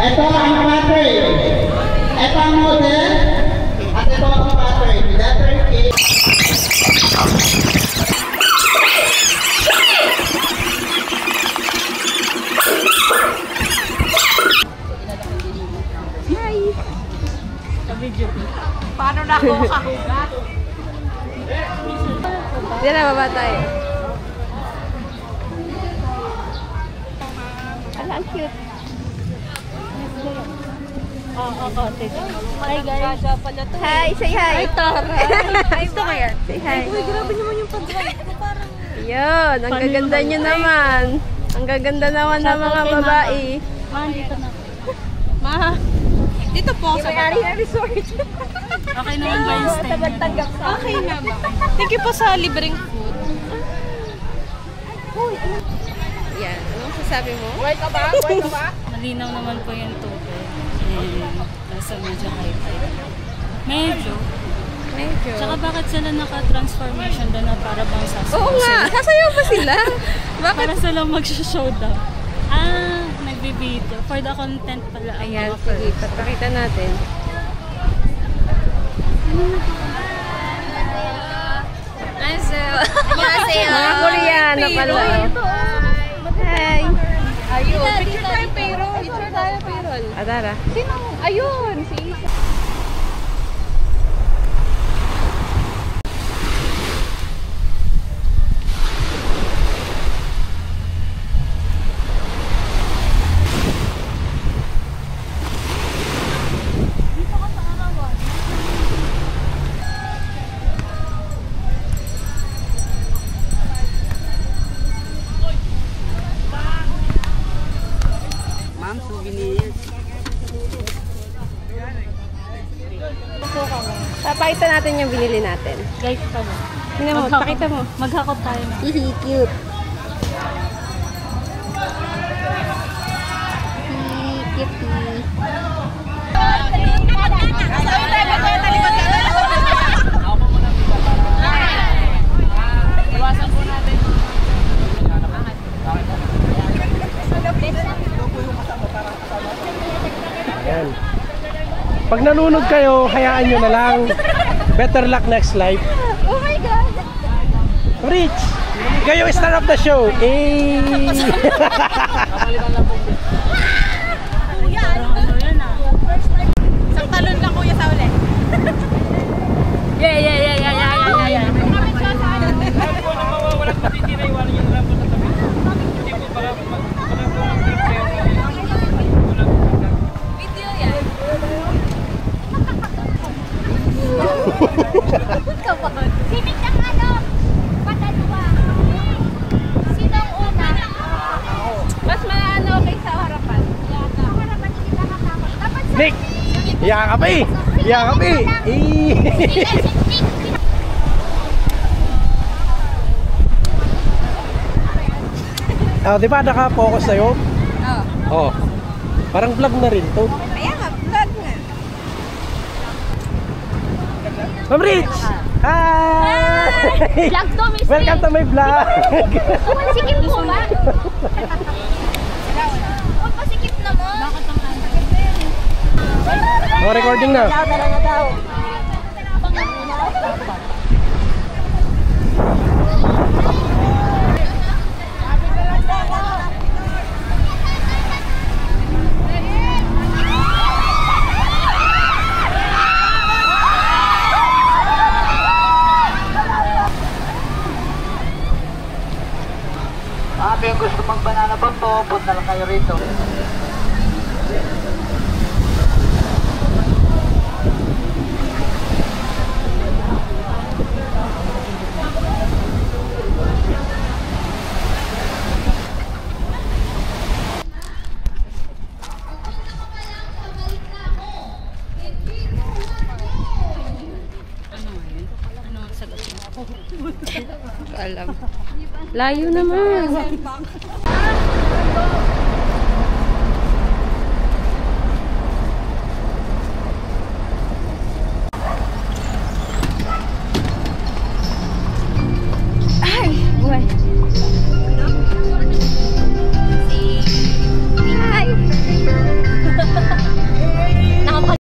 Ito ang battery. Ito ang model. At ito ang battery. Battery case. Hi! Ka-video. Paano na ako makahugat? Hindi na, baba tayo. Ala, ang cute. Hi guys. Hi, say hi. Ay, Tara. Gusto ko yan. Say hi. Uy, grabe naman yung pag-drive ko. Parang... Yun, ang gaganda nyo naman. Ang gaganda naman ng mga babae. Ma, dito na. Ma, dito po sa May-ari na resort. Okay naman ba yung stay? Okay naman. Thank you po sa libreng food. Yan, anong sasabi mo? Buhay ka ba? Malinaw naman po yung tubig. Kaso medyo high tide. Medyo. Tsaka bakit sila naka-transformation doon na para bang sasayaw? Oo nga, sasayaw pa sila. Bakit? Para sila mag-show down. Ah, nagbibideo. For the content pala. Ayan, sige, papakita natin. Annyeonghaseyo. Mga Koreano pala. Hi. Ayun. Picture tayo, payroll. Picture tayo, payroll. Adara. Sino? Ayun, si Isa. Ma'am, souvenir. Papakita natin yung binili natin. Guys, pala. Tingnan mo, pakita mo. Maghakot tayo na. Hihi, cute. Cute. Ayan. Pag nanonood kayo, hayaan nyo na lang. Better luck next life. Oh my God! Rich! Kayo star of the show. Eh! Isang talon lang kuya sa uli. Yeah. Video yan. Simik ng ano? Patadwa. Sinong una? Mas maano kaysa harapan. Sa harapan hindi nakakakot. Dapat sa... Nick! Yakap eh! Yakap eh! Ah, di ba naka-focus sa'yo? Oo. Oh. Parang vlog na rin to. Ayan nga, vlog nga. Ma'am Rich! Hi! Vlog to, Miss Welcome to my vlog! Sikip mo ba? Huwag pasikip na mo. Oh, recording na. Yung gusto mag-banana boat, punta lang kayo rito. alam. Layo naman.